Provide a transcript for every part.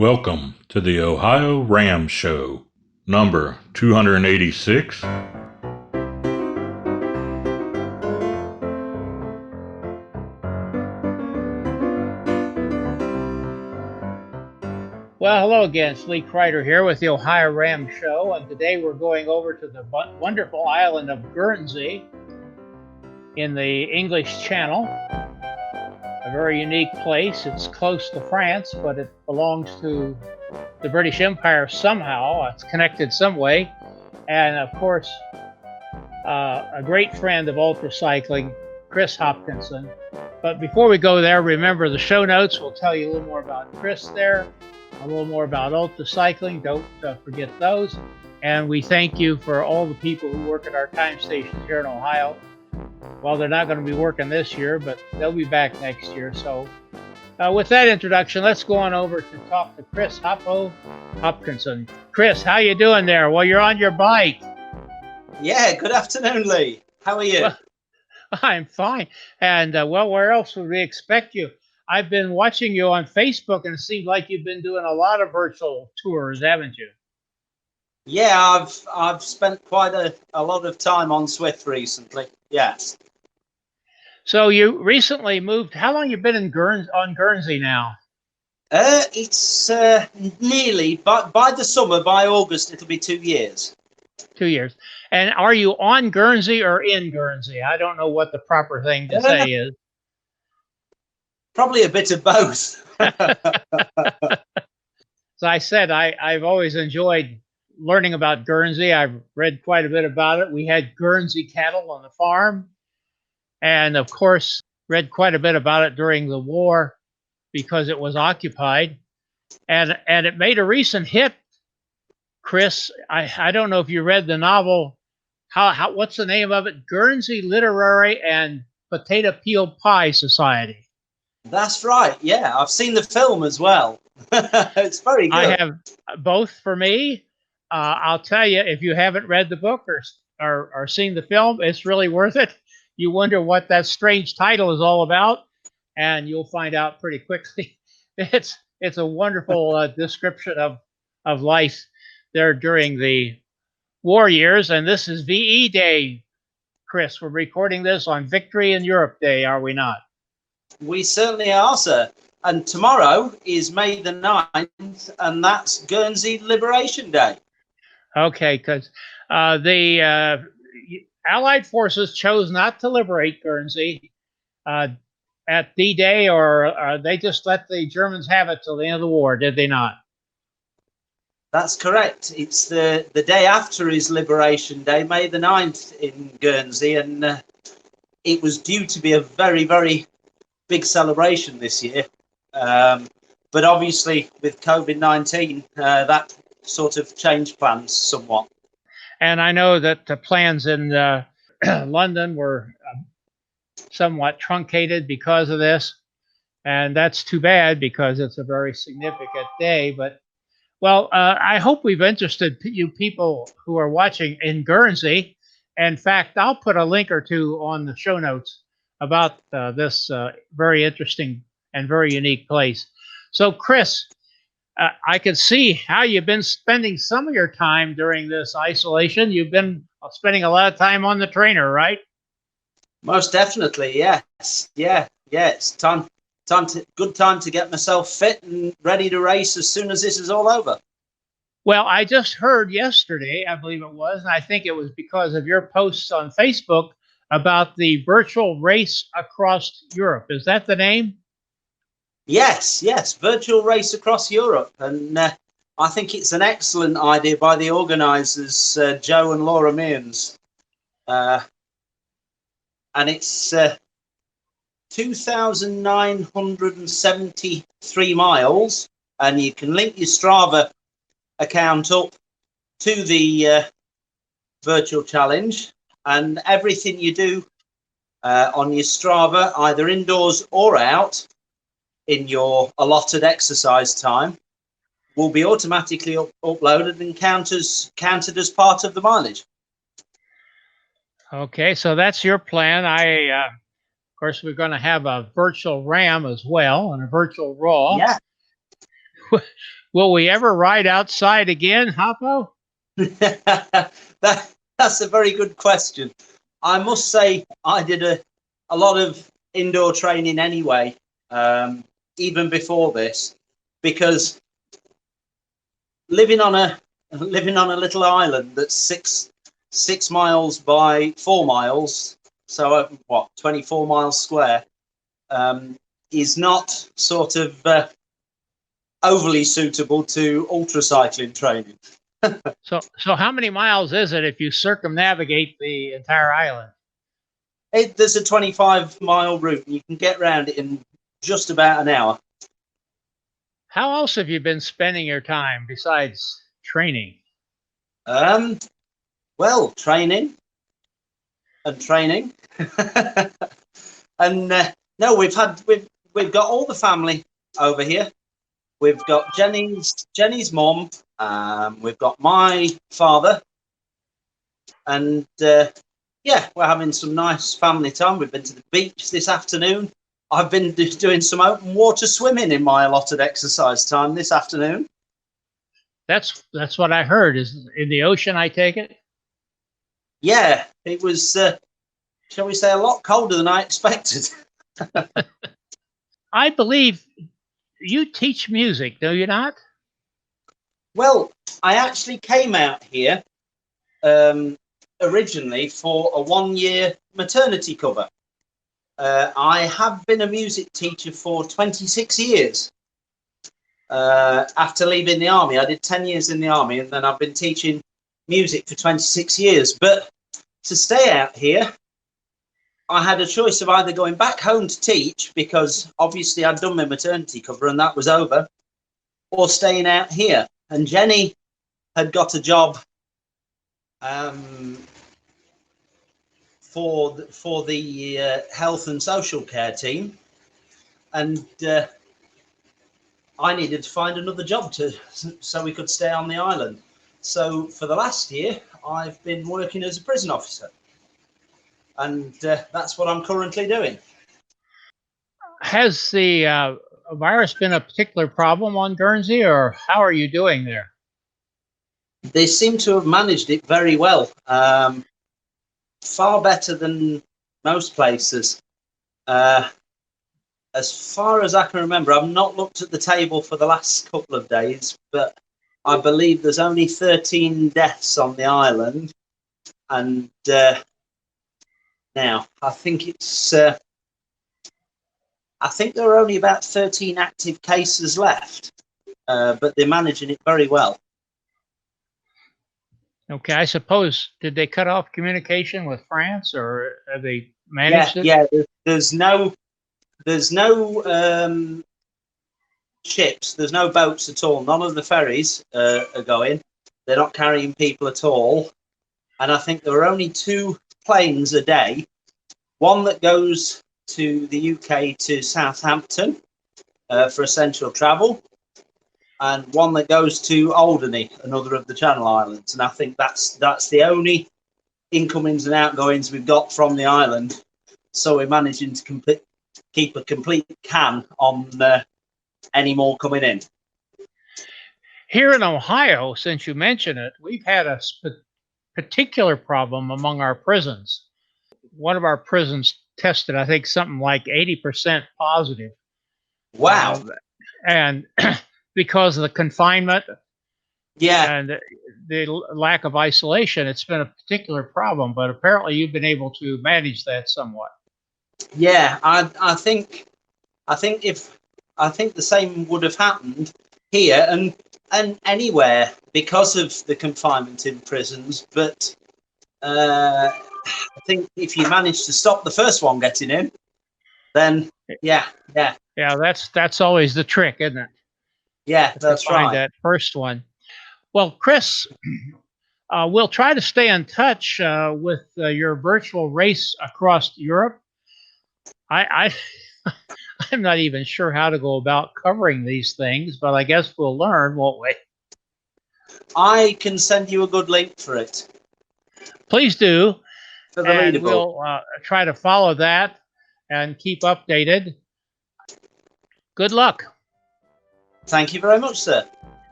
Welcome to the OhioRAAM Show, number 286. Well, hello again. It's Lee Kreider here with the OhioRAAM Show, and today we're going over to the wonderful island of Guernsey in the English Channel. A very unique place. It's close to France, but it belongs to the British Empire somehow. It's connected some way. And of course, a great friend of ultracycling, Chris Hopkinson. But before we go there, remember the show notes will tell you a little more about Chris there, a little more about ultracycling. Don't forget those. And we thank you for all the people who work at our time stations here in Ohio. Well, they're not going to be working this year, but they'll be back next year. So with that introduction, let's go on over to talk to Chris Hopkinson. Chris, how you doing there? Well, you're on your bike. Yeah, good afternoon, Lee. How are you? Well, I'm fine. And well, where else would we expect you? I've been watching you on Facebook, and it seems like you've been doing a lot of virtual tours, haven't you? Yeah, I've spent quite a lot of time on Swift recently. Yes. So you recently moved. How long you been in on Guernsey now? It's nearly by the summer, by August, it'll be 2 years. 2 years. And are you on Guernsey or in Guernsey? I don't know what the proper thing to say is. Probably a bit of both. As I said, I've always enjoyed learning about Guernsey. I've read quite a bit about it. We had Guernsey cattle on the farm. And of course, read quite a bit about it during the war because it was occupied. And it made a recent hit, Chris. I don't know if you read the novel. What's the name of it? Guernsey Literary and Potato Peel Pie Society. That's right. Yeah, I've seen the film as well. It's very good. I have both for me. I'll tell you, if you haven't read the book or seen the film, it's really worth it. You wonder what that strange title is all about, and you'll find out pretty quickly. It's a wonderful description of life there during the war years, and this is VE Day, Chris. We're recording this on Victory in Europe Day, are we not? We certainly are, sir. And tomorrow is May the 9th, and that's Guernsey Liberation Day. Okay, because the Allied forces chose not to liberate Guernsey at D-Day, or they just let the Germans have it till the end of the war, did they not? That's correct. It's the day after his Liberation Day, May the 9th in Guernsey, and it was due to be a very, very big celebration this year. But obviously with COVID-19, that sort of changed plans somewhat. And I know that the plans in London were somewhat truncated because of this. And that's too bad because it's a very significant day. But, well, I hope we've interested you people who are watching in Guernsey. In fact, I'll put a link or two on the show notes about this very interesting and very unique place. So, Chris, I can see how you've been spending some of your time during this isolation. You've been spending a lot of time on the trainer, right? Most definitely, yes. Yeah. It's good time to get myself fit and ready to race as soon as this is all over. Well, I just heard yesterday, I believe it was, and I think it was because of your posts on Facebook about the virtual race across Europe. Is that the name? Yes, virtual race across Europe. And I think it's an excellent idea by the organisers, Joe and Laura Mearns. And it's 2,973 miles, and you can link your Strava account up to the virtual challenge, and everything you do on your Strava, either indoors or out in your allotted exercise time, will be automatically uploaded and counted as part of the mileage. Okay, so that's your plan. Of course, we're going to have a virtual RAM as well and a virtual RAW. Yeah. Will we ever ride outside again, Hoppo? That's a very good question. I must say I did a lot of indoor training anyway, even before this, because living on a little island that's six miles by 4 miles, so what, 24 miles square, is not sort of overly suitable to ultra cycling training. So how many miles is it if you circumnavigate the entire island? There's a 25-mile route, and you can get around it in just about an hour. How else have you been spending your time besides training? Well, training and training, and no, we've got all the family over here. We've got Jenny's mom. We've got my father, and yeah, we're having some nice family time. We've been to the beach this afternoon. I've been doing some open water swimming in my allotted exercise time this afternoon. That's what I heard. Is in the ocean, I take it? Yeah, it was, shall we say, a lot colder than I expected. I believe you teach music, do you not? Well, I actually came out here originally for a 1-year maternity cover. I have been a music teacher for 26 years. After leaving the army, I did 10 years in the army, and then I've been teaching music for 26 years. But to stay out here, I had a choice of either going back home to teach, because obviously I'd done my maternity cover and that was over, or staying out here. And Jenny had got a job for the health and social care team, and I needed to find another job so we could stay on the island. So for the last year, I've been working as a prison officer, and that's what I'm currently doing. Has the virus been a particular problem on Guernsey, or how are you doing there? They seem to have managed it very well, far better than most places. As far as I can remember, I've not looked at the table for the last couple of days, but I believe there's only 13 deaths on the island, and now I think there are only about 13 active cases left, but they're managing it very well. Okay, I suppose, did they cut off communication with France, or have they managed it? Yeah, there's no ships, there's no boats at all. None of the ferries are going. They're not carrying people at all. And I think there are only 2 planes a day. One that goes to the UK to Southampton for essential travel, and one that goes to Alderney, another of the Channel Islands. And I think that's the only incomings and outgoings we've got from the island. So we're managing to keep a complete can on any more coming in. Here in Ohio, since you mention it, we've had a particular problem among our prisons. One of our prisons tested, I think, something like 80% positive. Wow. And because of the confinement, yeah, and the lack of isolation, it's been a particular problem. But apparently you've been able to manage that somewhat. Yeah, I think the same would have happened here and anywhere because of the confinement in prisons. But I think if you manage to stop the first one getting in, then yeah, that's always the trick, isn't it? Yeah, that's to find right. that first one. Well, Chris, we'll try to stay in touch with your virtual race across Europe. I'm not even sure how to go about covering these things, but I guess we'll learn, won't we? I can send you a good link for it. Please do. For the and leaderboard. We'll try to follow that and keep updated. Good luck. Thank you very much, sir.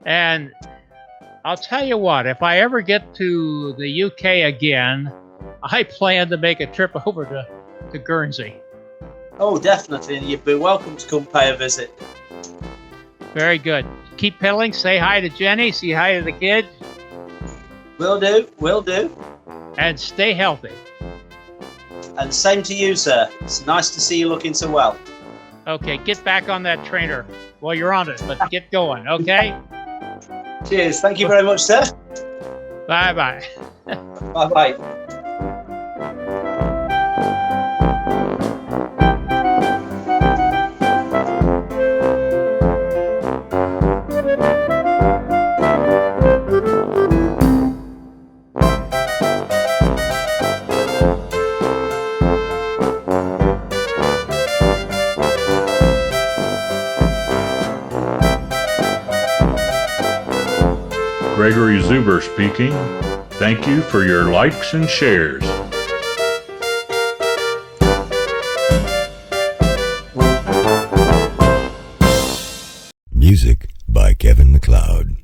And I'll tell you what, if I ever get to the UK again, I plan to make a trip over to Guernsey. Oh, definitely. You'd be welcome to come pay a visit. Very good. Keep pedaling. Say hi to Jenny. Say hi to the kids. Will do. Will do. And stay healthy. And same to you, sir. It's nice to see you looking so well. Okay, get back on that trainer. Well, you're on it, but get going, okay? Cheers. Thank you very much, sir. Bye-bye. Bye-bye. Gregory Zuber speaking. Thank you for your likes and shares. Music by Kevin MacLeod.